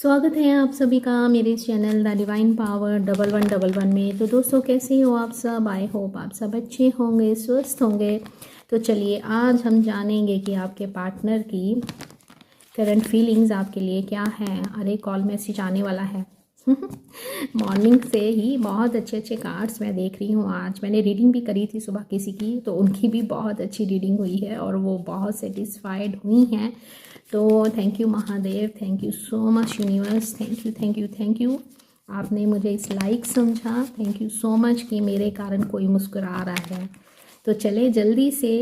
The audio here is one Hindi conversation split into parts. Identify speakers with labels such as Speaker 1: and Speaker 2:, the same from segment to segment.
Speaker 1: स्वागत है आप सभी का मेरे इस चैनल द डिवाइन पावर 1111 में। तो दोस्तों, कैसे हो आप सब? आई होप आप सब अच्छे होंगे, स्वस्थ होंगे। तो चलिए आज हम जानेंगे कि आपके पार्टनर की करंट फीलिंग्स आपके लिए क्या है। अरे कॉल मैसेज आने वाला है। मॉर्निंग से ही बहुत अच्छे अच्छे कार्ड्स मैं देख रही हूँ। आज मैंने रीडिंग भी करी थी सुबह किसी की, तो उनकी भी बहुत अच्छी रीडिंग हुई है और वो बहुत सेटिस्फाइड हुई हैं। तो thank you Mahadev, thank you so much universe, thank you thank you thank you. आपने मुझे इस लाइक समझा, थैंक यू सो मच कि मेरे कारण कोई मुस्कुरा रहा है। तो चले जल्दी से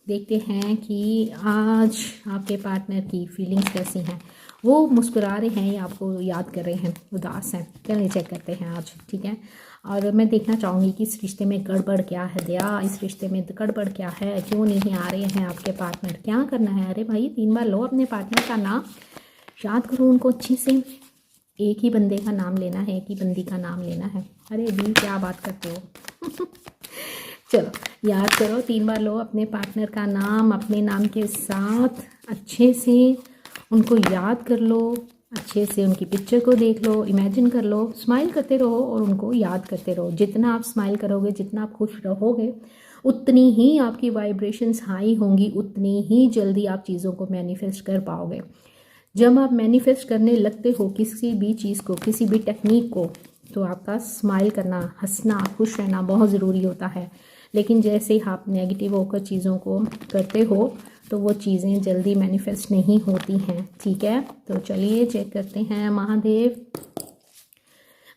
Speaker 1: देखते हैं कि आज आपके पार्टनर की फीलिंग्स कैसी हैं। वो मुस्कुरा रहे हैं या आपको याद कर रहे हैं, उदास हैं? चलिए चेक करते हैं आज, ठीक है। और मैं देखना चाहूँगी कि इस रिश्ते में गड़बड़ क्या है। दया, इस रिश्ते में गड़बड़ क्या है, क्यों नहीं आ रहे हैं आपके पार्टनर, क्या करना है? अरे भाई 3 बार लो अपने पार्टनर का नाम, याद करो उनको अच्छे से। एक ही बंदे का नाम लेना है, एक ही बंदी का नाम लेना है। अरे दी क्या बात करते हो? चलो याद करो, 3 बार लो अपने पार्टनर का नाम, अपने नाम के साथ अच्छे से उनको याद कर लो, अच्छे से उनकी पिक्चर को देख लो, इमेजिन कर लो, स्माइल करते रहो और उनको याद करते रहो। जितना आप स्माइल करोगे, जितना आप खुश रहोगे, उतनी ही आपकी वाइब्रेशंस हाई होंगी, उतनी ही जल्दी आप चीज़ों को मैनिफेस्ट कर पाओगे। जब आप मैनिफेस्ट करने लगते हो किसी भी चीज़ को, किसी भी टेक्निक को, तो आपका स्माइल करना, हंसना, खुश रहना बहुत ज़रूरी होता है। लेकिन जैसे ही आप नेगेटिव होकर चीज़ों को करते हो तो वो चीज़ें जल्दी मैनिफेस्ट नहीं होती हैं, ठीक है। तो चलिए चेक करते हैं। महादेव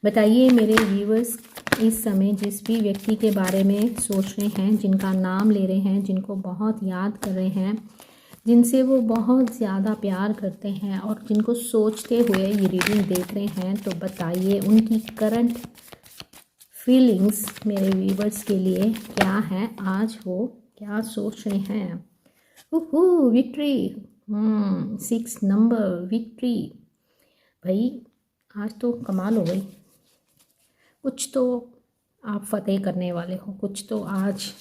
Speaker 1: बताइए मेरे व्यूअर्स, इस समय जिस भी व्यक्ति के बारे में सोच रहे हैं, जिनका नाम ले रहे हैं, जिनको बहुत याद कर रहे हैं, जिनसे वो बहुत ज़्यादा प्यार करते हैं और जिनको सोचते हुए ये रीडिंग देख रहे हैं, तो बताइए उनकी करंट फीलिंग्स मेरे व्यूअर्स के लिए क्या है। आज वो क्या सोच रहे हैं? Victory, 6 number, victory. भाई आज तो कमाल हो गई, कुछ तो आप फतेह करने वाले हो, कुछ तो आज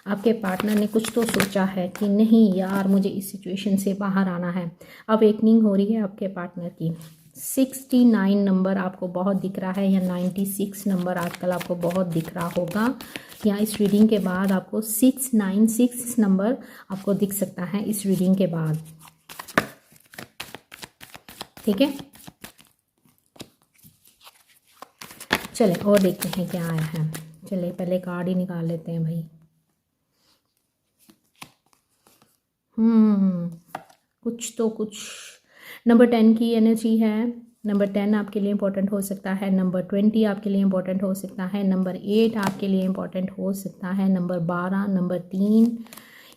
Speaker 1: आपके पार्टनर ने कुछ तो सोचा है कि नहीं यार मुझे इस सिचुएशन से बाहर आना है। अवेकनिंग हो रही है आपके पार्टनर की। 69 नंबर आपको बहुत दिख रहा है, या 96 नंबर आजकल आपको बहुत दिख रहा होगा, या इस रीडिंग के बाद आपको 696 नंबर आपको दिख सकता है इस रीडिंग के बाद, ठीक है। चले और देखते हैं क्या आया है। चले पहले कार्ड ही निकाल लेते हैं भाई। कुछ नंबर 10 की एनर्जी है। नंबर 10 आपके लिए इंपॉर्टेंट हो सकता है, नंबर 20 आपके लिए इंपॉर्टेंट हो सकता है, नंबर 8 आपके लिए इंपॉर्टेंट हो सकता है, नंबर 12, नंबर 3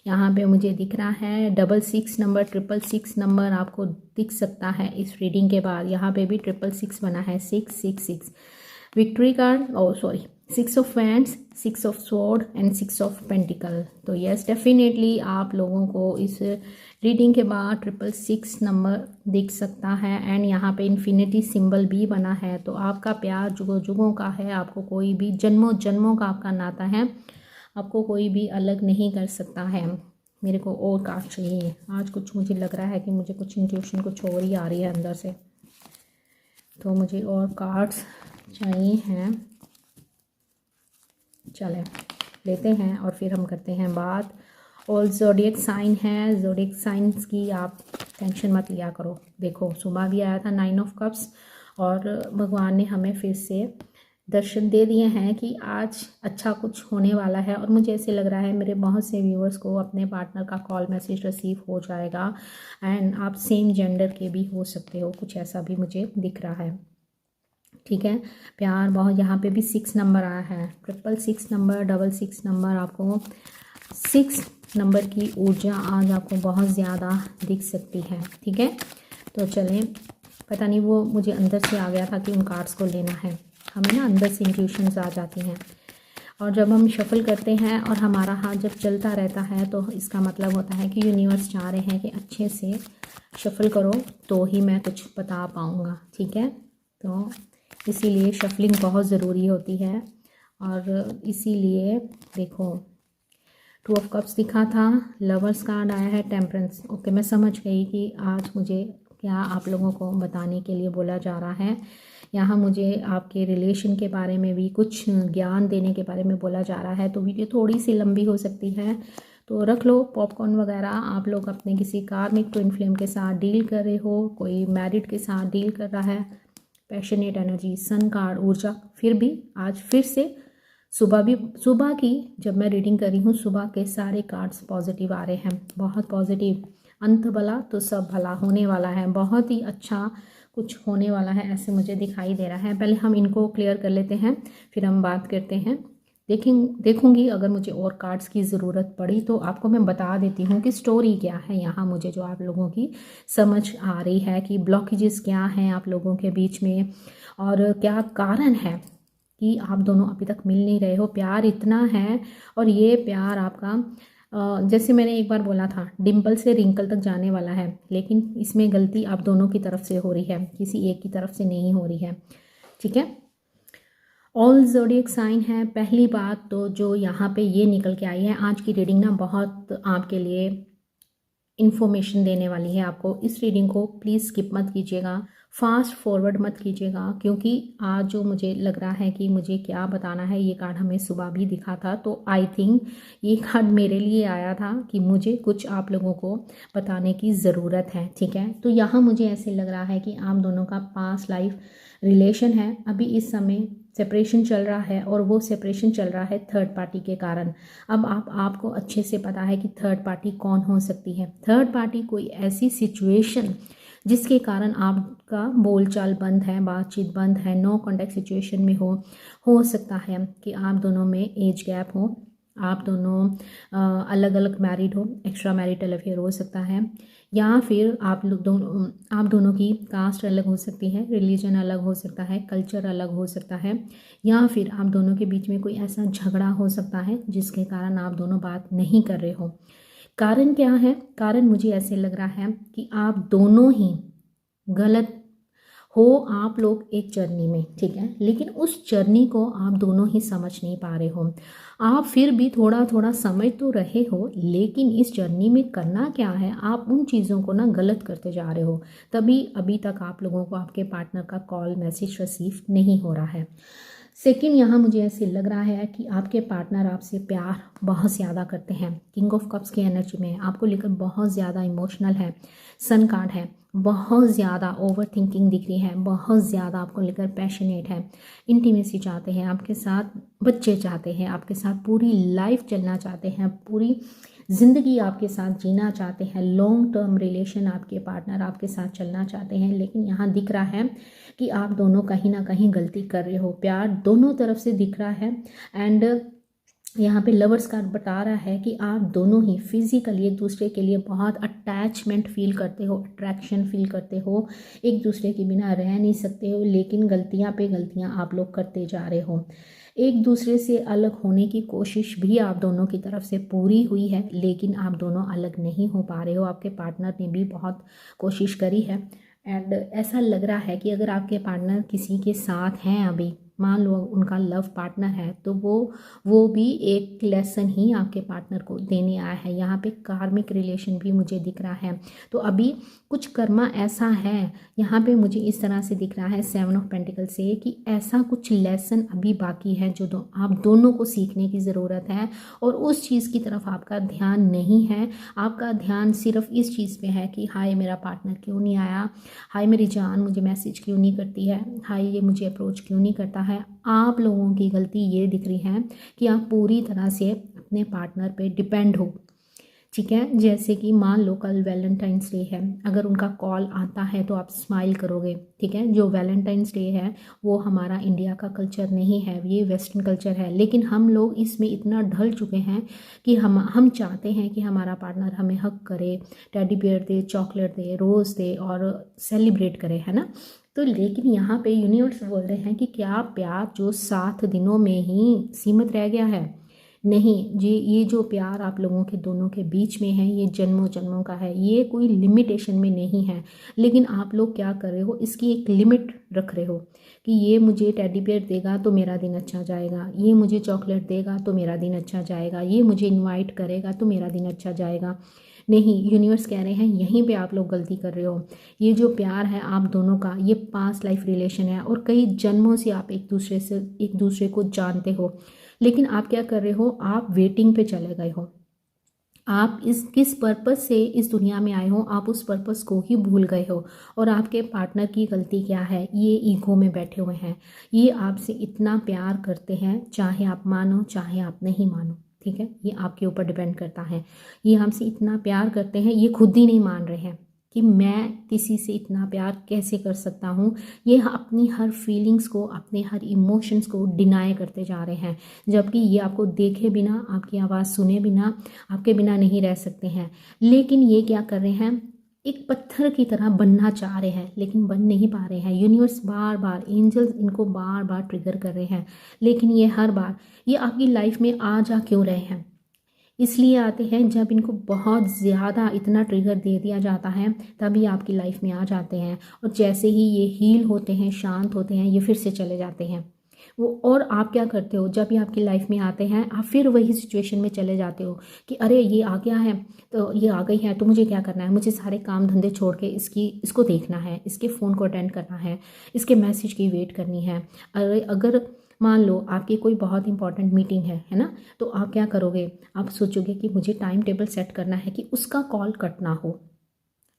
Speaker 1: यहाँ पे मुझे दिख रहा है, 66 नंबर, 666 नंबर आपको दिख सकता है इस रीडिंग के बाद। यहाँ पे भी 666 बना है, 666 victory card, sorry 6 of wands, 6 of sword and 6 of pentacle. तो यस डेफिनेटली आप लोगों को इस रीडिंग के बाद 666 नंबर दिख सकता है। एंड यहाँ पे इन्फिनिटी सिंबल भी बना है। तो आपका प्यार जुगों जुगों का है, आपको कोई भी जन्मों जन्मों का आपका नाता है, आपको कोई भी अलग नहीं कर सकता है। मेरे को और कार्ड चाहिए आज, कुछ मुझे लग रहा है कि मुझे कुछ इंट्यूशन कुछ और ही आ रही है अंदर से, तो मुझे और कार्ड्स चाहिए हैं। चलें लेते हैं और फिर हम करते हैं बात। और ज़ोडिएक साइन है, ज़ोडिएक साइंस की आप टेंशन मत लिया करो। देखो सुबह भी आया था 9 ऑफ कप्स, और भगवान ने हमें फिर से दर्शन दे दिए हैं कि आज अच्छा कुछ होने वाला है। और मुझे ऐसे लग रहा है मेरे बहुत से व्यूअर्स को अपने पार्टनर का कॉल मैसेज रिसीव हो जाएगा। एंड आप सेम जेंडर के भी हो सकते हो, कुछ ऐसा भी मुझे दिख रहा है, ठीक है। प्यार बहुत, यहाँ पे भी 6 नंबर आया है, 666 नंबर, 66 नंबर, आपको 6 नंबर की ऊर्जा आज आपको बहुत ज़्यादा दिख सकती है, ठीक है। तो चलें, पता नहीं वो मुझे अंदर से आ गया था कि उन कार्ड्स को लेना है। हमें ना अंदर से इंट्यूशंस आ जाती हैं, और जब हम शफल करते हैं और हमारा हाथ जब चलता रहता है तो इसका मतलब होता है कि यूनिवर्स चाह रहे हैं कि अच्छे से शफल करो तो ही मैं कुछ बता पाऊँगा, ठीक है। तो इसीलिए शफलिंग बहुत ज़रूरी होती है। और इसीलिए देखो 2 ऑफ कप्स दिखा था, लवर्स कार्ड आया है, टेम्परेंस। ओके मैं समझ गई कि आज मुझे क्या आप लोगों को बताने के लिए बोला जा रहा है। यहाँ मुझे आपके रिलेशन के बारे में भी कुछ ज्ञान देने के बारे में बोला जा रहा है। तो वीडियो थोड़ी सी लंबी हो सकती है, तो रख लो पॉपकॉर्न वगैरह। आप लोग अपने किसी कार्मिक ट्विन फ्लेम के साथ डील कर रहे हो, कोई मैरिड के साथ डील कर रहा है। पैशनेट एनर्जी, सन कार्ड, ऊर्जा। फिर भी आज फिर से सुबह की जब मैं रीडिंग कर रही हूँ, सुबह के सारे कार्ड्स पॉजिटिव आ रहे हैं, बहुत पॉजिटिव। अंत भला तो सब भला होने वाला है, बहुत ही अच्छा कुछ होने वाला है, ऐसे मुझे दिखाई दे रहा है। पहले हम इनको क्लियर कर लेते हैं, फिर हम बात करते हैं। देखूंगी अगर मुझे और कार्ड्स की ज़रूरत पड़ी तो आपको मैं बता देती हूँ कि स्टोरी क्या है यहाँ मुझे जो आप लोगों की समझ आ रही है कि ब्लॉकेजेस क्या हैं आप लोगों के बीच में, और क्या कारण है कि आप दोनों अभी तक मिल नहीं रहे हो। प्यार इतना है, और ये प्यार आपका जैसे मैंने एक बार बोला था, डिम्पल से रिंकल तक जाने वाला है, लेकिन इसमें गलती आप दोनों की तरफ से हो रही है, किसी एक की तरफ से नहीं हो रही है। ठीक है, ऑल ज़ोडिएक साइन है। पहली बात तो जो यहाँ पे ये निकल के आई है, आज की रीडिंग ना बहुत आपके लिए इन्फॉर्मेशन देने वाली है आपको। इस रीडिंग को प्लीज़ स्किप मत कीजिएगा, फास्ट फॉरवर्ड मत कीजिएगा, क्योंकि आज जो मुझे लग रहा है कि मुझे क्या बताना है, ये कार्ड हमें सुबह भी दिखा था, तो आई थिंक ये कार्ड मेरे लिए आया था कि मुझे कुछ आप लोगों को बताने की ज़रूरत है। ठीक है, तो यहाँ मुझे ऐसे लग रहा है कि आप दोनों का पास्ट लाइफ रिलेशन है, अभी इस समय सेपरेशन चल रहा है, और वो सेपरेशन चल रहा है थर्ड पार्टी के कारण। अब आपको अच्छे से पता है कि थर्ड पार्टी कौन हो सकती है। थर्ड पार्टी कोई ऐसी सिचुएशन जिसके कारण आपका बोलचाल बंद है, बातचीत बंद है, नो कॉन्टैक्ट सिचुएशन में हो सकता है कि आप दोनों में एज गैप हो, आप दोनों अलग अलग मैरिड हो, एक्स्ट्रा मैरिटल अफेयर हो सकता है, या फिर आप दोनों की कास्ट अलग हो सकती है, रिलीजन अलग हो सकता है, कल्चर अलग हो सकता है, या फिर आप दोनों के बीच में कोई ऐसा झगड़ा हो सकता है जिसके कारण आप दोनों बात नहीं कर रहे हो। कारण क्या है? कारण मुझे ऐसे लग रहा है कि आप दोनों ही गलत हो, आप लोग एक जर्नी में, ठीक है, लेकिन उस जर्नी को आप दोनों ही समझ नहीं पा रहे हो। आप फिर भी थोड़ा थोड़ा समझ तो रहे हो, लेकिन इस जर्नी में करना क्या है, आप उन चीज़ों को ना गलत करते जा रहे हो, तभी अभी तक आप लोगों को आपके पार्टनर का कॉल मैसेज रिसीव नहीं हो रहा है। सेकंड, यहाँ मुझे ऐसे लग रहा है कि आपके पार्टनर आपसे प्यार बहुत ज़्यादा करते हैं, किंग ऑफ कप्स की एनर्जी में आपको लेकर बहुत ज़्यादा इमोशनल है, सन कार्ड है, बहुत ज़्यादा ओवर थिंकिंग दिख रही है, बहुत ज़्यादा आपको लेकर पैशनेट है, इंटीमेसी चाहते हैं आपके साथ, बच्चे चाहते हैं आपके साथ, पूरी लाइफ चलना चाहते हैं, पूरी ज़िंदगी आपके साथ जीना चाहते हैं, लॉन्ग टर्म रिलेशन आपके पार्टनर आपके साथ चलना चाहते हैं। लेकिन यहाँ दिख रहा है कि आप दोनों कहीं ना कहीं गलती कर रहे हो, प्यार दोनों तरफ से दिख रहा है। एंड यहाँ पे लवर्स कार्ड बता रहा है कि आप दोनों ही फिजिकली एक दूसरे के लिए बहुत अटैचमेंट फील करते हो, अट्रैक्शन फील करते हो, एक दूसरे के बिना रह नहीं सकते हो, लेकिन गलतियाँ पे गलतियाँ आप लोग करते जा रहे हो। एक दूसरे से अलग होने की कोशिश भी आप दोनों की तरफ से पूरी हुई है, लेकिन आप दोनों अलग नहीं हो पा रहे हो। आपके पार्टनर ने भी बहुत कोशिश करी है, एंड ऐसा लग रहा है कि अगर आपके पार्टनर किसी के साथ हैं, अभी मान लो उनका लव पार्टनर है, तो वो भी एक लेसन ही आपके पार्टनर को देने आया है। यहाँ पे कार्मिक रिलेशन भी मुझे दिख रहा है, तो अभी कुछ कर्मा ऐसा है, यहाँ पे मुझे इस तरह से दिख रहा है 7 ऑफ पेंटिकल से, कि ऐसा कुछ लेसन अभी बाकी है जो आप दोनों को सीखने की ज़रूरत है, और उस चीज़ की तरफ आपका ध्यान नहीं है। आपका ध्यान सिर्फ इस चीज़ पे है कि हाय मेरा पार्टनर क्यों नहीं आया, हाय मेरी जान मुझे मैसेज क्यों नहीं करती है, हाय ये मुझे अप्रोच क्यों नहीं करता है। आप लोगों की गलती ये दिख रही है कि आप पूरी तरह से अपने पार्टनर पे डिपेंड हो, ठीक है। जैसे कि मान लो कल वैलेंटाइंस डे है, अगर उनका कॉल आता है तो आप स्माइल करोगे, ठीक है। जो वैलेंटाइंस डे है वो हमारा इंडिया का कल्चर नहीं है, ये वेस्टर्न कल्चर है, लेकिन हम लोग इसमें इतना ढल चुके हैं कि हम चाहते हैं कि हमारा पार्टनर हमें हक करे, टेडी बियर दे, चॉकलेट दे, रोज़ दे और सेलिब्रेट करे, है ना। तो लेकिन यहाँ पे यूनिवर्स बोल रहे हैं कि क्या प्यार जो 7 दिनों में ही सीमित रह गया है? नहीं जी, ये जो प्यार आप लोगों के दोनों के बीच में है ये जन्मों जन्मों का है, ये कोई लिमिटेशन में नहीं है। लेकिन आप लोग क्या कर रहे हो, इसकी एक लिमिट रख रहे हो कि ये मुझे टेडी बियर देगा तो मेरा दिन अच्छा जाएगा, ये मुझे चॉकलेट देगा तो मेरा दिन अच्छा जाएगा, ये मुझे इनवाइट करेगा तो मेरा दिन अच्छा जाएगा। नहीं, यूनिवर्स कह रहे हैं यहीं पे आप लोग गलती कर रहे हो। ये जो प्यार है आप दोनों का, ये पास्ट लाइफ रिलेशन है और कई जन्मों से आप एक दूसरे को जानते हो। लेकिन आप क्या कर रहे हो, आप वेटिंग पे चले गए हो। आप इस किस पर्पस से इस दुनिया में आए हो, आप उस पर्पस को ही भूल गए हो। और आपके पार्टनर की गलती क्या है, ये ईगो में बैठे हुए हैं। ये आपसे इतना प्यार करते हैं, चाहे आप मानो चाहे आप नहीं मानो, ठीक है, ये आपके ऊपर डिपेंड करता है। ये हमसे इतना प्यार करते हैं, ये खुद ही नहीं मान रहे हैं कि मैं किसी से इतना प्यार कैसे कर सकता हूँ। ये अपनी हर फीलिंग्स को, अपने हर इमोशंस को डिनाई करते जा रहे हैं, जबकि ये आपको देखे बिना, आपकी आवाज़ सुने बिना, आपके बिना नहीं रह सकते हैं। लेकिन ये क्या कर रहे हैं, एक पत्थर की तरह बनना चाह रहे हैं लेकिन बन नहीं पा रहे हैं। यूनिवर्स बार बार, एंजल्स इनको बार बार ट्रिगर कर रहे हैं, लेकिन ये हर बार ये आपकी लाइफ में आ जा क्यों रहे हैं, इसलिए आते हैं जब इनको बहुत ज़्यादा इतना ट्रिगर दे दिया जाता है तभी आपकी लाइफ में आ जाते हैं। और जैसे ही ये हील होते हैं, शांत होते हैं, ये फिर से चले जाते हैं वो। और आप क्या करते हो, जब ये आपकी लाइफ में आते हैं आप फिर वही सिचुएशन में चले जाते हो कि अरे ये आ गया है तो ये आ गई है तो मुझे क्या करना है, मुझे सारे काम धंधे छोड़ के इसको देखना है, इसके फ़ोन को अटेंड करना है, इसके मैसेज की वेट करनी है। अरे अगर मान लो आपकी कोई बहुत इंपॉर्टेंट मीटिंग है ना, तो आप क्या करोगे, आप सोचोगे कि मुझे टाइम टेबल सेट करना है कि उसका कॉल कट ना हो।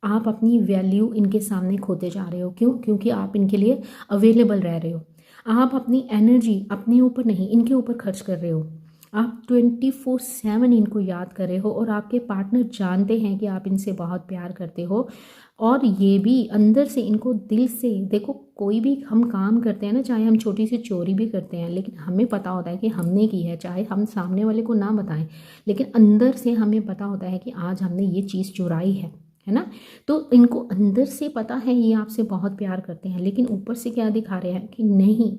Speaker 1: आप अपनी वैल्यू इनके सामने खोते जा रहे हो, क्यों, क्योंकि आप इनके लिए अवेलेबल रह रहे हो। आप अपनी एनर्जी अपने ऊपर नहीं, इनके ऊपर खर्च कर रहे हो। आप 24/7 इनको याद कर रहे हो और आपके पार्टनर जानते हैं कि आप इनसे बहुत प्यार करते हो। और ये भी अंदर से इनको दिल से, देखो कोई भी हम काम करते हैं ना, चाहे हम छोटी सी चोरी भी करते हैं लेकिन हमें पता होता है कि हमने की है, चाहे हम सामने वाले को ना बताएं लेकिन अंदर से हमें पता होता है कि आज हमने ये चीज़ चुराई है ना। तो इनको अंदर से पता है ये आपसे बहुत प्यार करते हैं, लेकिन ऊपर से क्या दिखा रहे हैं कि नहीं,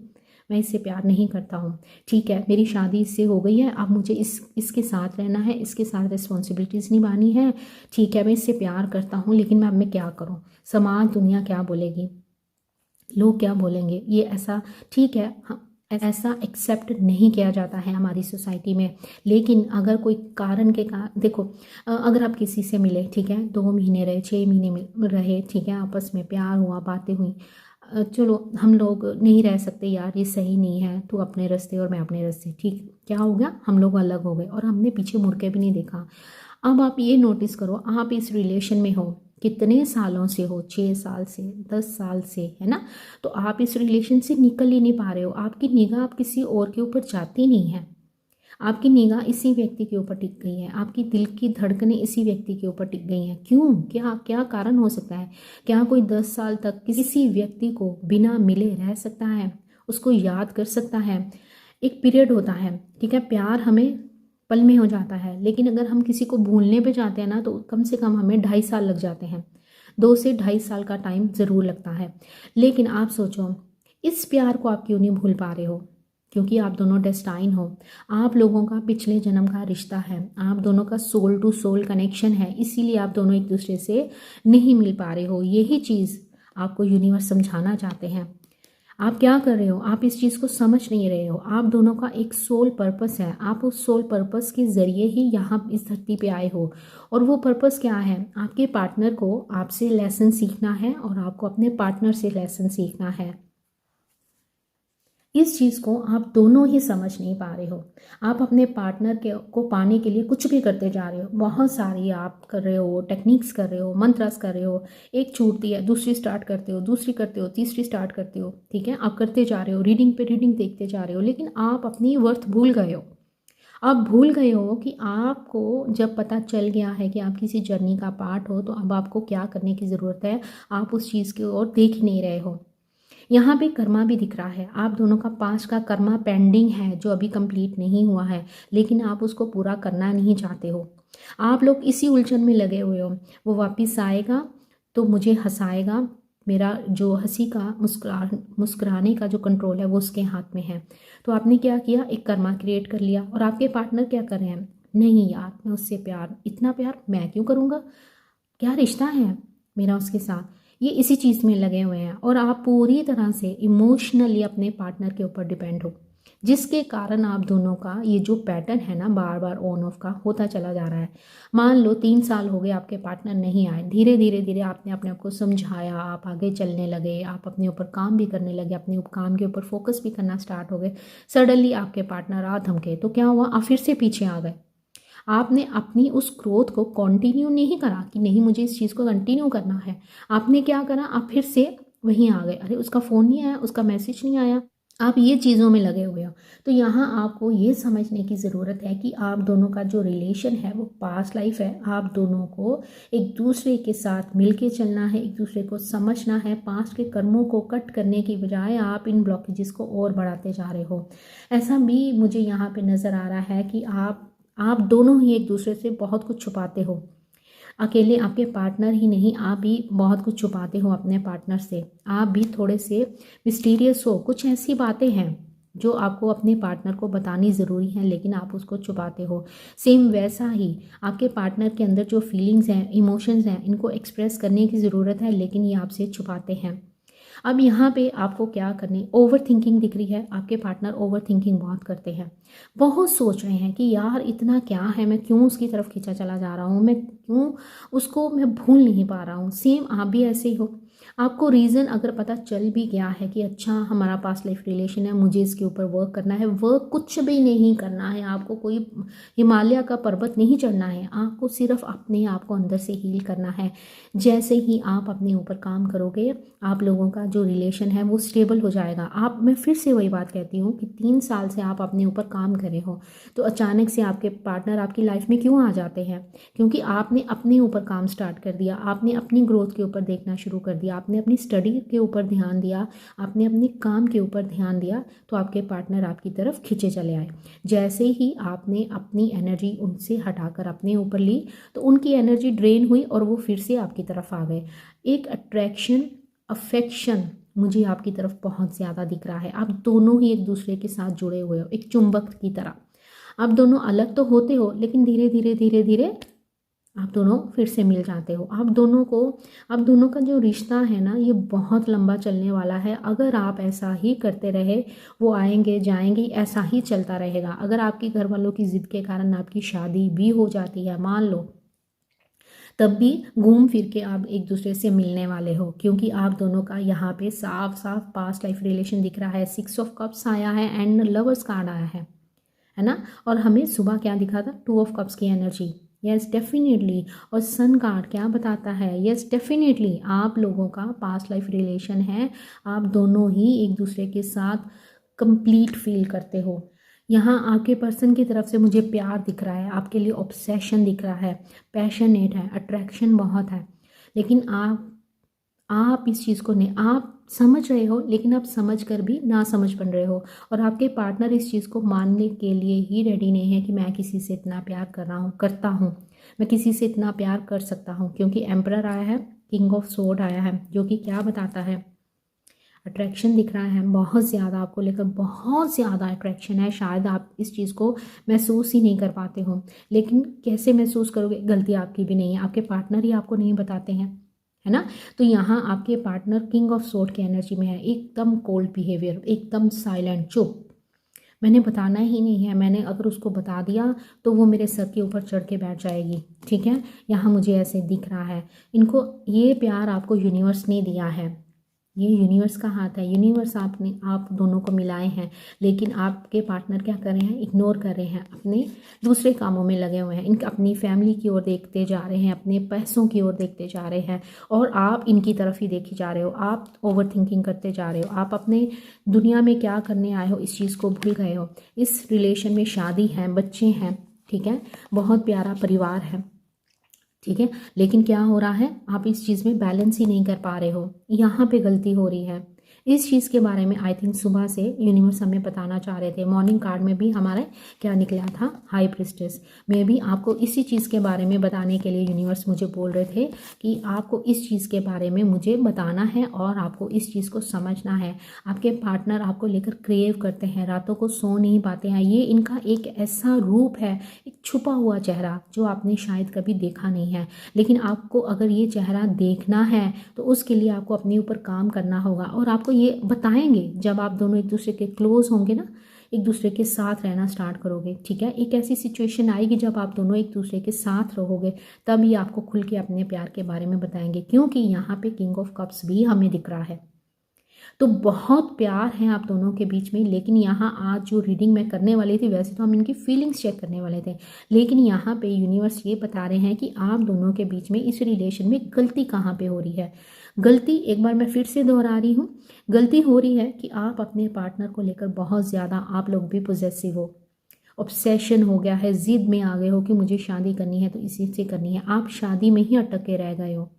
Speaker 1: मैं इससे प्यार नहीं करता हूँ। ठीक है, मेरी शादी इससे हो गई है, अब मुझे इसके साथ रहना है, इसके साथ रिस्पॉन्सिबिलिटीज़ निभानी है। ठीक है, मैं इससे प्यार करता हूँ लेकिन मैं क्या करूँ, समाज दुनिया क्या बोलेगी, लोग क्या बोलेंगे, ये ऐसा ठीक है, हाँ, ऐसा एक्सेप्ट नहीं किया जाता है हमारी सोसाइटी में। लेकिन अगर कोई कारण के देखो, अगर आप किसी से मिले, ठीक है, 2 महीने रहे, 6 महीने रहे, ठीक है, आपस में प्यार हुआ, बातें हुई, चलो हम लोग नहीं रह सकते यार, ये सही नहीं है, तू अपने रास्ते और मैं अपने रास्ते, ठीक, क्या हो गया, हम लोग अलग हो गए और हमने पीछे मुड़ के भी नहीं देखा। अब आप ये नोटिस करो, आप इस रिलेशन में हो, कितने सालों से हो, 6 साल से, 10 साल से, है ना, तो आप इस रिलेशन से निकल ही नहीं पा रहे हो। आपकी निगाह आप किसी और के ऊपर जाती नहीं है, आपकी निगाह इसी व्यक्ति के ऊपर टिक गई है, आपकी दिल की धड़कनें इसी व्यक्ति के ऊपर टिक गई हैं। क्यों, क्या क्या कारण हो सकता है? क्या कोई 10 साल तक किसी व्यक्ति को बिना मिले रह सकता है, उसको याद कर सकता है? एक पीरियड होता है, ठीक है, प्यार हमें पल में हो जाता है, लेकिन अगर हम किसी को भूलने पे जाते हैं ना तो कम से कम हमें 2.5 साल लग जाते हैं, 2 से 2.5 साल का टाइम ज़रूर लगता है। लेकिन आप सोचो, इस प्यार को आप क्यों नहीं भूल पा रहे हो? क्योंकि आप दोनों डेस्टाइन हो, आप लोगों का पिछले जन्म का रिश्ता है, आप दोनों का सोल टू सोल कनेक्शन है, इसीलिए आप दोनों एक दूसरे से नहीं मिल पा रहे हो। यही चीज़ आपको यूनिवर्स समझाना चाहते हैं। आप क्या कर रहे हो, आप इस चीज़ को समझ नहीं रहे हो। आप दोनों का एक सोल पर्पस है, आप उस सोल पर्पस के ज़रिए ही यहाँ इस धरती पे आए हो। और वो पर्पस क्या है? आपके पार्टनर को आपसे लेसन सीखना है और आपको अपने पार्टनर से लेसन सीखना है। इस चीज़ को आप दोनों ही समझ नहीं पा रहे हो। आप अपने पार्टनर को पाने के लिए कुछ भी करते जा रहे हो, बहुत सारी आप कर रहे हो, टेक्निक्स कर रहे हो, मंत्रास कर रहे हो, एक छूटती है दूसरी स्टार्ट करते हो, दूसरी करते हो, तीसरी स्टार्ट करते हो, ठीक है, आप करते जा रहे हो, रीडिंग पे रीडिंग देखते जा रहे हो, लेकिन आप अपनी वर्थ भूल गए हो। आप भूल गए हो कि आपको जब पता चल गया है कि आप किसी जर्नी का पार्ट हो तो अब आपको क्या करने की ज़रूरत है, आप उस चीज़ की ओर देख ही नहीं रहे हो। यहाँ पे कर्मा भी दिख रहा है, आप दोनों का पास्ट का कर्मा पेंडिंग है जो अभी कंप्लीट नहीं हुआ है, लेकिन आप उसको पूरा करना नहीं चाहते हो। आप लोग इसी उलझन में लगे हुए हो, वो वापस आएगा तो मुझे हंसाएगा, मेरा जो हंसी का मुस्कुराने का जो कंट्रोल है वो उसके हाथ में है। तो आपने क्या किया, एक कर्मा क्रिएट कर लिया। और आपके पार्टनर क्या कर रहे हैं, नहीं यार मैं उससे प्यार, इतना प्यार मैं क्यों करूँगा, क्या रिश्ता है मेरा उसके साथ, ये इसी चीज़ में लगे हुए हैं। और आप पूरी तरह से इमोशनली अपने पार्टनर के ऊपर डिपेंड हो। जिसके कारण आप दोनों का ये जो पैटर्न है ना बार बार ऑन ऑफ का होता चला जा रहा है। मान लो 3 साल हो गए आपके पार्टनर नहीं आए, धीरे धीरे धीरे आपने अपने आप को समझाया, आप आगे चलने लगे, आप अपने ऊपर काम भी करने लगे, अपने काम के ऊपर फोकस भी करना स्टार्ट हो गए। सडनली आपके पार्टनर आ धमके तो क्या हुआ, आप फिर से पीछे आ गए। आपने अपनी उस ग्रोथ को कंटिन्यू नहीं करा कि नहीं मुझे इस चीज़ को कंटिन्यू करना है। आपने क्या करा, आप फिर से वहीं आ गए, अरे उसका फ़ोन नहीं आया, उसका मैसेज नहीं आया, आप ये चीज़ों में लगे हुए हो। तो यहाँ आपको ये समझने की ज़रूरत है कि आप दोनों का जो रिलेशन है वो पास्ट लाइफ है। आप दोनों को एक दूसरे के साथ मिलके चलना है, एक दूसरे को समझना है। पास्ट के कर्मों को कट करने की बजाय आप इन ब्लॉकेजेस को और बढ़ाते जा रहे हो। ऐसा भी मुझे यहाँ पे नज़र आ रहा है कि आप दोनों ही एक दूसरे से बहुत कुछ छुपाते हो। अकेले आपके पार्टनर ही नहीं, आप भी बहुत कुछ छुपाते हो अपने पार्टनर से। आप भी थोड़े से मिस्टीरियस हो, कुछ ऐसी बातें हैं जो आपको अपने पार्टनर को बतानी ज़रूरी है लेकिन आप उसको छुपाते हो। सेम वैसा ही आपके पार्टनर के अंदर जो फीलिंग्स हैं, इमोशंस हैं, इनको एक्सप्रेस करने की ज़रूरत है लेकिन ये आपसे छुपाते हैं। अब यहाँ पे आपको क्या करनी, ओवर थिंकिंग दिख रही है। आपके पार्टनर ओवर थिंकिंग बहुत करते हैं, बहुत सोच रहे हैं कि यार इतना क्या है, मैं क्यों उसकी तरफ खींचा चला जा रहा हूँ, मैं क्यों उसको मैं भूल नहीं पा रहा हूँ। सेम आप भी ऐसे ही हो। आपको रीज़न अगर पता चल भी गया है कि अच्छा हमारा पास्ट लाइफ रिलेशन है, मुझे इसके ऊपर वर्क करना है, वर्क कुछ भी नहीं करना है, आपको कोई हिमालय का पर्वत नहीं चढ़ना है, आपको सिर्फ अपने आप को अंदर से हील करना है। जैसे ही आप अपने ऊपर काम करोगे आप लोगों का जो रिलेशन है वो स्टेबल हो जाएगा। मैं फिर से वही बात कहती हूँ कि 3 साल से आप अपने ऊपर काम कर रहे हो तो अचानक से आपके पार्टनर आपकी लाइफ में क्यों आ जाते हैं, क्योंकि आपने अपने ऊपर काम स्टार्ट कर दिया, आपने अपनी ग्रोथ के ऊपर देखना शुरू कर दिया, आपने अपनी स्टडी के ऊपर ध्यान दिया, आपने अपने काम के ऊपर ध्यान दिया, तो आपके पार्टनर आपकी तरफ खींचे चले आए। जैसे ही आपने अपनी एनर्जी उनसे हटाकर अपने ऊपर ली तो उनकी एनर्जी ड्रेन हुई और वो फिर से आपकी तरफ आ गए। एक अट्रैक्शन, अफेक्शन मुझे आपकी तरफ बहुत ज़्यादा दिख रहा है। आप दोनों ही एक दूसरे के साथ जुड़े हुए हो, एक चुंबक की तरह। आप दोनों अलग तो होते हो लेकिन धीरे धीरे धीरे धीरे आप दोनों फिर से मिल जाते हो। आप दोनों का जो रिश्ता है ना ये बहुत लंबा चलने वाला है। अगर आप ऐसा ही करते रहे, वो आएंगे जाएंगे, ऐसा ही चलता रहेगा। अगर आपके घर वालों की ज़िद के कारण आपकी शादी भी हो जाती है मान लो, तब भी घूम फिर के आप एक दूसरे से मिलने वाले हो, क्योंकि आप दोनों का यहाँ पे साफ साफ पास्ट लाइफ रिलेशन दिख रहा है। 6 ऑफ कप्स आया है एंड लवर्स कार्ड आया है ना। और हमें सुबह क्या दिखा था, 2 ऑफ कप्स की एनर्जी। Yes definitely. और सन कार्ड क्या बताता है, यस डेफिनेटली आप लोगों का पास्ट लाइफ रिलेशन है। आप दोनों ही एक दूसरे के साथ कंप्लीट फील करते हो। यहाँ आपके पर्सन की तरफ से मुझे प्यार दिख रहा है, आपके लिए ऑब्सेशन दिख रहा है, पैशनेट है, अट्रैक्शन बहुत है। लेकिन आप इस चीज़ को नहीं, आप समझ रहे हो लेकिन आप समझ कर भी ना समझ बन रहे हो। और आपके पार्टनर इस चीज़ को मानने के लिए ही रेडी नहीं है कि मैं किसी से इतना प्यार करता हूँ, मैं किसी से इतना प्यार कर सकता हूँ। क्योंकि एम्परर आया है, किंग ऑफ सोर्ड आया है, जो कि क्या बताता है, अट्रैक्शन दिख रहा है बहुत ज़्यादा, आपको लेकर बहुत ज़्यादा अट्रैक्शन है। शायद आप इस चीज़ को महसूस ही नहीं कर पाते हो, लेकिन कैसे महसूस करोगे, गलती आपकी भी नहीं है, आपके पार्टनर ही आपको नहीं बताते हैं, है ना। तो यहाँ आपके पार्टनर किंग ऑफ सोर्ड की एनर्जी में है, एकदम कोल्ड बिहेवियर, एकदम साइलेंट, चुप। मैंने बताना ही नहीं है, मैंने अगर उसको बता दिया तो वो मेरे सर के ऊपर चढ़ के बैठ जाएगी, ठीक है। यहाँ मुझे ऐसे दिख रहा है। इनको ये प्यार आपको यूनिवर्स ने दिया है, ये यूनिवर्स का हाथ है। यूनिवर्स आप दोनों को मिलाए हैं, लेकिन आपके पार्टनर क्या कर रहे हैं, इग्नोर कर रहे हैं, अपने दूसरे कामों में लगे हुए हैं। इनके अपनी फैमिली की ओर देखते जा रहे हैं, अपने पैसों की ओर देखते जा रहे हैं, और आप इनकी तरफ ही देखी जा रहे हो। आप ओवर थिंकिंग करते जा रहे हो, आप अपने दुनिया में क्या करने आए हो इस चीज़ को भूल गए हो। इस रिलेशन में शादी है, बच्चे हैं, ठीक है, बहुत प्यारा परिवार है, ठीक है। लेकिन क्या हो रहा है, आप इस चीज़ में बैलेंस ही नहीं कर पा रहे हो, यहाँ पे गलती हो रही है। इस चीज़ के बारे में आई थिंक सुबह से यूनिवर्स हमें बताना चाह रहे थे। मॉर्निंग कार्ड में भी हमारा क्या निकला था, हाई प्रिस्टेस में भी आपको इसी चीज़ के बारे में बताने के लिए यूनिवर्स मुझे बोल रहे थे कि आपको इस चीज़ के बारे में मुझे बताना है और आपको इस चीज़ को समझना है। आपके पार्टनर आपको लेकर क्रेव करते हैं, रातों को सो नहीं पाते हैं। ये इनका एक ऐसा रूप है, एक छुपा हुआ चेहरा जो आपने शायद कभी देखा नहीं है। लेकिन आपको अगर ये चेहरा देखना है तो उसके लिए आपको अपने ऊपर काम करना होगा, और आपको ये बताएंगे जब आप दोनों एक दूसरे के क्लोज होंगे ना, एक दूसरे के साथ रहना स्टार्ट करोगे, ठीक है। एक ऐसी सिचुएशन आएगी जब आप दोनों एक दूसरे के साथ रहोगे, तब ये आपको खुल के अपने प्यार के बारे में बताएंगे, क्योंकि यहाँ पे किंग ऑफ कप्स भी हमें दिख रहा है। तो बहुत प्यार है आप दोनों के बीच में। लेकिन यहाँ आज जो रीडिंग मैं करने वाली थी, वैसे तो हम इनकी फीलिंग्स चेक करने वाले थे, लेकिन यहाँ पे यूनिवर्स ये बता रहे हैं कि आप दोनों के बीच में इस रिलेशन में गलती कहाँ पे हो रही है। गलती एक बार मैं फिर से दोहरा रही हूँ, गलती हो रही है कि आप अपने पार्टनर को लेकर बहुत ज़्यादा आप लोग भी पॉजेसिव हो, ऑब्सेशन हो गया है, जिद में आ गए हो कि मुझे शादी करनी है तो इसी से करनी है। आप शादी में ही अटक के रह गए हो,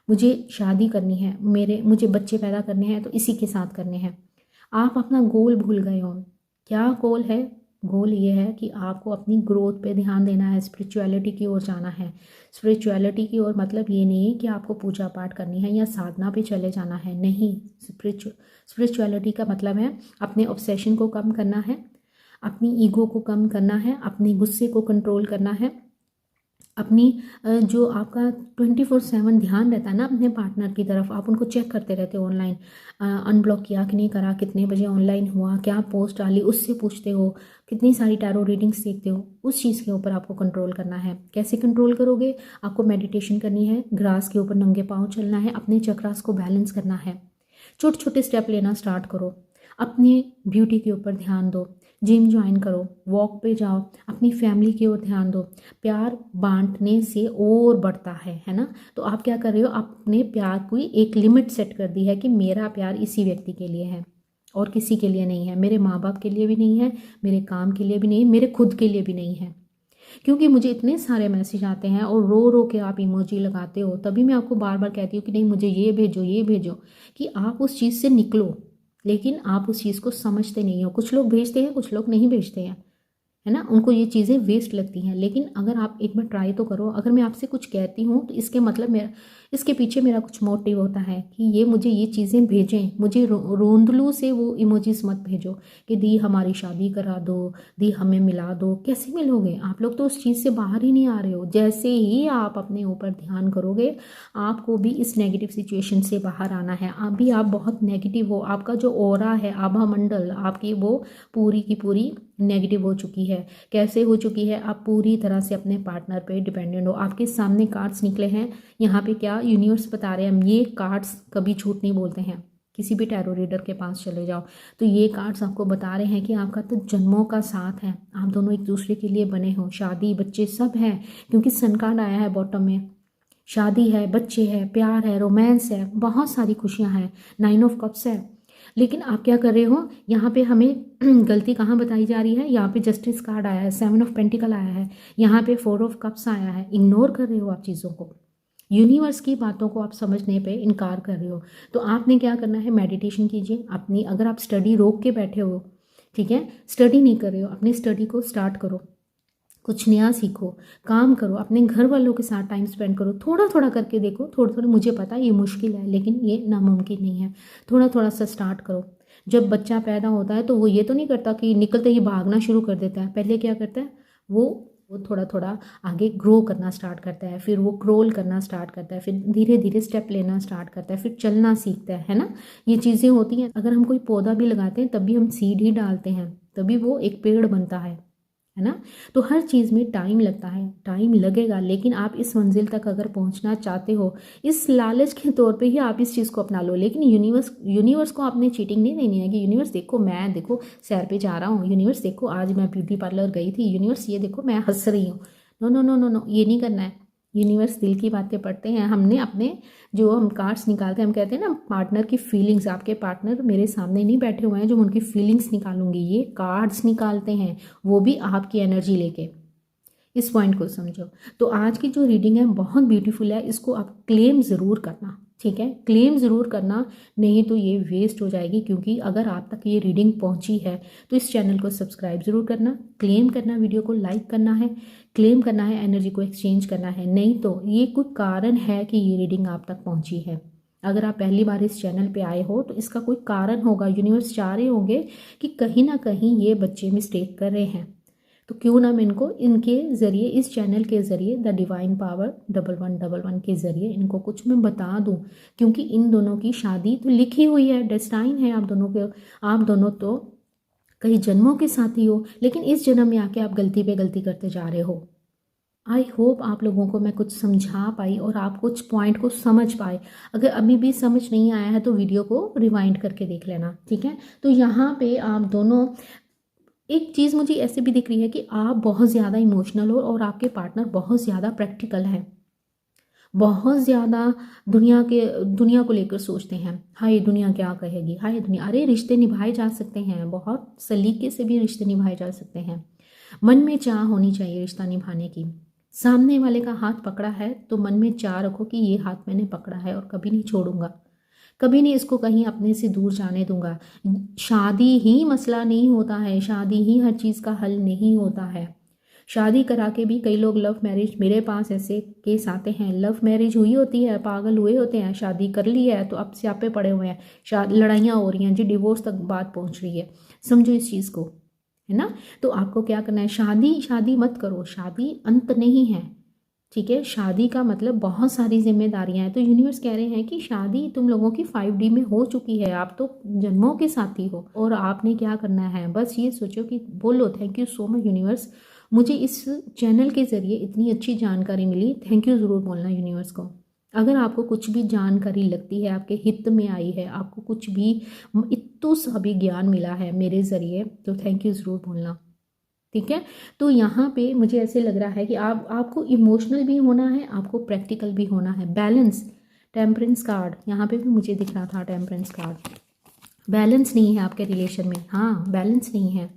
Speaker 1: मुझे शादी करनी है, मुझे बच्चे पैदा करने हैं तो इसी के साथ करने हैं। आप अपना गोल भूल गए हो। क्या गोल है? गोल ये है कि आपको अपनी ग्रोथ पे ध्यान देना है, स्पिरिचुअलिटी की ओर जाना है। स्पिरिचुअलिटी की ओर मतलब ये नहीं है कि आपको पूजा पाठ करनी है या साधना पे चले जाना है, नहीं। स्पिरिचुअलिटी का मतलब है अपने ऑब्सेशन को कम करना है, अपनी ईगो को कम करना है, अपने गुस्से को कंट्रोल करना है, अपनी जो आपका 24/7 ध्यान रहता है ना अपने पार्टनर की तरफ, आप उनको चेक करते रहते हो ऑनलाइन, अनब्लॉक किया कि नहीं करा, कितने बजे ऑनलाइन हुआ, क्या पोस्ट डाली, उससे पूछते हो, कितनी सारी टैरो रीडिंग्स देखते हो, उस चीज़ के ऊपर आपको कंट्रोल करना है। कैसे कंट्रोल करोगे? आपको मेडिटेशन करनी है, ग्रास के ऊपर नंगे पाँव चलना है, अपने चक्रास को बैलेंस करना है, छोटे छोटे स्टेप लेना स्टार्ट करो, अपनी ब्यूटी के ऊपर ध्यान दो, जिम ज्वाइन करो, वॉक पे जाओ, अपनी फैमिली की ओर ध्यान दो। प्यार बांटने से और बढ़ता है ना। तो आप क्या कर रहे हो? अपने प्यार की एक लिमिट सेट कर दी है कि मेरा प्यार इसी व्यक्ति के लिए है और किसी के लिए नहीं है, मेरे माँ बाप के लिए भी नहीं है, मेरे काम के लिए भी नहीं है, मेरे खुद के लिए भी नहीं है। क्योंकि मुझे इतने सारे मैसेज आते हैं और रो रो के आप इमोजी लगाते हो, तभी मैं आपको बार बार कहती हूँ कि नहीं मुझे ये भेजो, ये भेजो, कि आप उस चीज़ से निकलो। लेकिन आप उस चीज़ को समझते नहीं हो। कुछ लोग भेजते हैं, कुछ लोग नहीं भेजते हैं, है ना, उनको ये चीज़ें वेस्ट लगती हैं। लेकिन अगर आप एक बार ट्राई तो करो। अगर मैं आपसे कुछ कहती हूँ तो इसके मतलब मेरा, इसके पीछे मेरा कुछ मोटिव होता है कि ये मुझे ये चीज़ें भेजें। मुझे रोंदलू से वो इमोजीज मत भेजो कि दी हमारी शादी करा दो, दी हमें मिला दो। कैसे मिलोगे? आप लोग तो उस चीज़ से बाहर ही नहीं आ रहे हो। जैसे ही आप अपने ऊपर ध्यान करोगे, आपको भी इस नेगेटिव सिचुएशन से बाहर आना है। अभी आप बहुत नेगेटिव हो, आपका जो ऑरा है, आभा मंडल आपकी, वो पूरी की पूरी नेगेटिव हो चुकी है। कैसे हो चुकी है? आप पूरी तरह से अपने पार्टनर पे डिपेंडेंट हो। आपके सामने कार्ड्स निकले हैं, यहाँ पे क्या यूनिवर्स बता रहे हैं, ये कार्ड्स कभी झूठ नहीं बोलते हैं। किसी भी टैरो रीडर के पास चले जाओ तो ये कार्ड्स आपको बता रहे हैं कि आपका तो जन्मों का साथ है, आप दोनों एक दूसरे के लिए बने हो, शादी बच्चे सब है, क्योंकि सन कार्ड आया है बॉटम में। शादी है, बच्चे है, प्यार है, रोमांस है, बहुत सारी खुशियाँ हैं, 9 ऑफ कप्स है। लेकिन आप क्या कर रहे हो? यहाँ पे हमें गलती कहाँ बताई जा रही है? यहाँ पे जस्टिस कार्ड आया है, 7 ऑफ पेंटिकल आया है, यहाँ पे 4 ऑफ कप्स आया है। इग्नोर कर रहे हो आप चीज़ों को, यूनिवर्स की बातों को आप समझने पे इनकार कर रहे हो। तो आपने क्या करना है? मेडिटेशन कीजिए अपनी। अगर आप स्टडी रोक के बैठे हो, ठीक है, स्टडी नहीं कर रहे हो, अपनी स्टडी को स्टार्ट करो, कुछ नया सीखो, काम करो, अपने घर वालों के साथ टाइम स्पेंड करो, थोड़ा थोड़ा करके देखो। थोड़ा थोड़ा, मुझे पता है ये मुश्किल है, लेकिन ये नामुमकिन नहीं है। थोड़ा थोड़ा सा स्टार्ट करो। जब बच्चा पैदा होता है तो वो ये तो नहीं करता कि निकलते ही भागना शुरू कर देता है। पहले क्या करता है? वो थोड़ा थोड़ा आगे ग्रो करना स्टार्ट करता है, फिर वो क्रोल करना स्टार्ट करता है, फिर धीरे धीरे स्टेप लेना स्टार्ट करता है, फिर चलना सीखता है ना। ये चीज़ें होती हैं। अगर हम कोई पौधा भी लगाते हैं तब भी हम सीड ही डालते हैं, तभी वो एक पेड़ बनता है ना। तो हर चीज़ में टाइम लगता है, टाइम लगेगा, लेकिन आप इस मंजिल तक अगर पहुंचना चाहते हो, इस लालच के तौर पे ही आप इस चीज़ को अपना लो। लेकिन यूनिवर्स को आपने चीटिंग नहीं देनी है कि यूनिवर्स देखो मैं, देखो सैर पे जा रहा हूँ, यूनिवर्स देखो आज मैं ब्यूटी पार्लर गई थी, यूनिवर्स ये देखो मैं हंस रही हूँ। No no no no no, ये नहीं करना है। यूनिवर्स दिल की बातें पढ़ते हैं। हमने अपने जो हम कार्ड्स निकालते हैं, हम कहते हैं ना पार्टनर की फीलिंग्स, आपके पार्टनर मेरे सामने नहीं बैठे हुए हैं जो मैं उनकी फीलिंग्स निकालूंगी, ये कार्ड्स निकालते हैं, वो भी आपकी एनर्जी लेके। इस पॉइंट को समझो। तो आज की जो रीडिंग है बहुत ब्यूटीफुल है, इसको आप क्लेम ज़रूर करना, ठीक है, क्लेम ज़रूर करना, नहीं तो ये वेस्ट हो जाएगी। क्योंकि अगर आप तक ये रीडिंग पहुंची है तो इस चैनल को सब्सक्राइब ज़रूर करना, क्लेम करना, वीडियो को लाइक करना है, क्लेम करना है, एनर्जी को एक्सचेंज करना है। नहीं तो ये कोई कारण है कि ये रीडिंग आप तक पहुंची है। अगर आप पहली बार इस चैनल पे आए हो तो इसका कोई कारण होगा। यूनिवर्स चाह रहे होंगे कि कहीं ना कहीं ये बच्चे मिस्टेक कर रहे हैं, तो क्यों ना मैं इनको इनके ज़रिए, इस चैनल के ज़रिए, द डिवाइन पावर 1111 के ज़रिए इनको कुछ मैं बता दूं। क्योंकि इन दोनों की शादी तो लिखी हुई है, डेस्टाइन है आप दोनों के। आप दोनों तो कई जन्मों के साथी हो, लेकिन इस जन्म में आके आप गलती पे गलती करते जा रहे हो। आई होप आप लोगों को मैं कुछ समझा पाई और आप कुछ पॉइंट को समझ पाए। अगर अभी भी समझ नहीं आया है तो वीडियो को रिवाइंड करके देख लेना, ठीक है। तो यहाँ पे आप दोनों, एक चीज़ मुझे ऐसे भी दिख रही है कि आप बहुत ज़्यादा इमोशनल हो और आपके पार्टनर बहुत ज़्यादा प्रैक्टिकल है, बहुत ज़्यादा दुनिया को लेकर सोचते हैं। हाय दुनिया क्या कहेगी, हाय दुनिया, अरे रिश्ते निभाए जा सकते हैं, बहुत सलीके से भी रिश्ते निभाए जा सकते हैं। मन में चाह होनी चाहिए रिश्ता निभाने की। सामने वाले का हाथ पकड़ा है तो मन में चाह रखो कि ये हाथ मैंने पकड़ा है और कभी नहीं छोड़ूंगा, कभी नहीं इसको कहीं अपने से दूर जाने दूंगा। शादी ही मसला नहीं होता है, शादी ही हर चीज़ का हल नहीं होता है। शादी करा के भी कई लोग लव मैरिज, मेरे पास ऐसे केस आते हैं, लव मैरिज हुई होती है, पागल हुए होते हैं, शादी कर ली है तो अब स्यापे पड़े हुए हैं, लड़ाइयाँ हो रही हैं जी, डिवोर्स तक बात पहुंच रही है। समझो इस चीज़ को, है ना। तो आपको क्या करना है, शादी मत करो, शादी अंत नहीं है, ठीक है। शादी का मतलब बहुत सारी जिम्मेदारियां हैं। तो यूनिवर्स कह रहे हैं कि शादी तुम लोगों की 5D में हो चुकी है, आप तो जन्मों के साथी हो और आपने क्या करना है, बस ये सोचो कि बोलो thank you so much universe, मुझे इस चैनल के ज़रिए इतनी अच्छी जानकारी मिली। थैंक यू ज़रूर बोलना यूनिवर्स को। अगर आपको कुछ भी जानकारी लगती है, आपके हित में आई है, आपको कुछ भी इत्तू सा भी ज्ञान मिला है मेरे ज़रिए, तो थैंक यू ज़रूर बोलना, ठीक है। तो यहाँ पे मुझे ऐसे लग रहा है कि आपको इमोशनल भी होना है, आपको प्रैक्टिकल भी होना है। बैलेंस, टेम्परेंस कार्ड यहाँ पे भी मुझे दिख रहा था, टेम्परेंस कार्ड। बैलेंस नहीं है आपके रिलेशन में, हाँ बैलेंस नहीं है।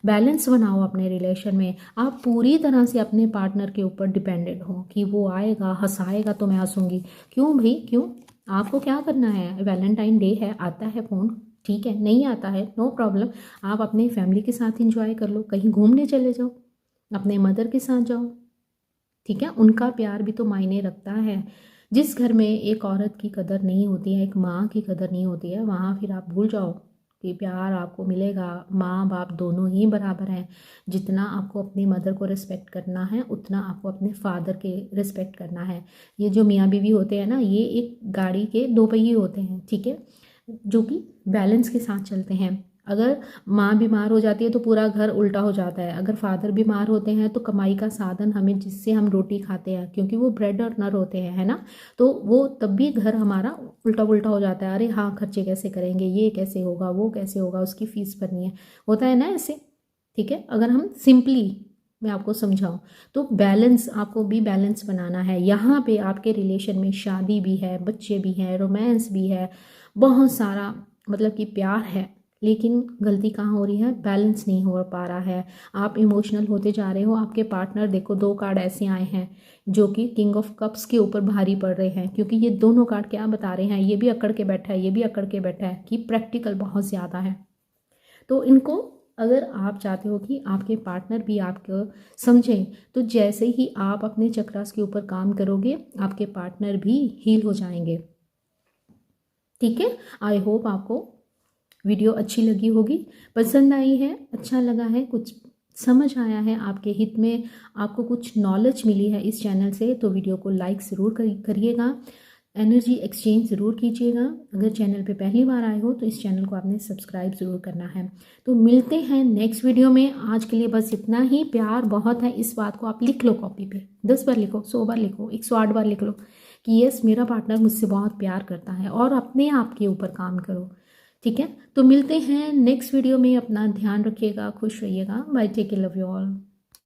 Speaker 1: बैलेंस बनाओ अपने रिलेशन में। आप पूरी तरह से अपने पार्टनर के ऊपर डिपेंडेंट हो कि वो आएगा हंसाएगा तो मैं हंसूंगी। क्यों भाई क्यों, आपको क्या करना है, वैलेंटाइन डे है, आता है फ़ोन, ठीक है, नहीं आता है नो प्रॉब्लम, आप अपने फैमिली के साथ इंजॉय कर लो, कहीं घूमने चले जाओ, अपने मदर के साथ जाओ, ठीक है। उनका प्यार भी तो मायने रखता है। जिस घर में एक औरत की कदर नहीं होती है, एक माँ की कदर नहीं होती है, वहाँ फिर आप भूल जाओ कि प्यार आपको मिलेगा। माँ बाप दोनों ही बराबर हैं। जितना आपको अपनी मदर को रिस्पेक्ट करना है उतना आपको अपने फादर के रिस्पेक्ट करना है। ये जो मियाँ बीवी होते हैं ना, ये एक गाड़ी के दो पहिए होते हैं, ठीक है, जो कि बैलेंस के साथ चलते हैं। अगर माँ बीमार हो जाती है तो पूरा घर उल्टा हो जाता है। अगर फादर बीमार होते हैं तो कमाई का साधन हमें, जिससे हम रोटी खाते हैं, क्योंकि वो ब्रेड अर्नर होते हैं, है ना, तो वो तब भी घर हमारा उल्टा उल्टा हो जाता है। अरे हाँ, खर्चे कैसे करेंगे, ये कैसे होगा, वो कैसे होगा, उसकी फीस भरनी है, होता है ना ऐसे, ठीक है। अगर हम सिंपली मैं आपको समझाऊं तो बैलेंस, आपको भी बैलेंस बनाना है। यहाँ पे आपके रिलेशन में शादी भी है, बच्चे भी हैं, रोमांस भी है, बहुत सारा मतलब कि प्यार है, लेकिन गलती कहाँ हो रही है, बैलेंस नहीं हो पा रहा है। आप इमोशनल होते जा रहे हो। आपके पार्टनर, देखो दो कार्ड ऐसे आए हैं जो कि किंग ऑफ कप्स के ऊपर भारी पड़ रहे हैं, क्योंकि ये दोनों कार्ड क्या बता रहे हैं, ये भी अकड़ के बैठा है, ये भी अकड़ के बैठा है कि प्रैक्टिकल बहुत ज़्यादा है। तो इनको, अगर आप चाहते हो कि आपके पार्टनर भी आपको समझें, तो जैसे ही आप अपने चक्रास के ऊपर काम करोगे आपके पार्टनर भी हील हो जाएंगे, ठीक है। आई होप आपको वीडियो अच्छी लगी होगी, पसंद आई है, अच्छा लगा है, कुछ समझ आया है, आपके हित में, आपको कुछ नॉलेज मिली है इस चैनल से, तो वीडियो को लाइक ज़रूर करिएगा, एनर्जी एक्सचेंज ज़रूर कीजिएगा। अगर चैनल पे पहली बार आए हो तो इस चैनल को आपने सब्सक्राइब ज़रूर करना है। तो मिलते हैं नेक्स्ट वीडियो में। आज के लिए बस इतना ही। प्यार बहुत है, इस बात को आप लिख लो कॉपी पे, 10 बार लिखो, 100 बार लिखो, 108 बार लिख लो कि यस मेरा पार्टनर मुझसे बहुत प्यार करता है, और अपने आप के ऊपर काम करो, ठीक है। तो मिलते हैं नेक्स्ट वीडियो में। अपना ध्यान रखिएगा, खुश रहिएगा, bye, take care, love you all.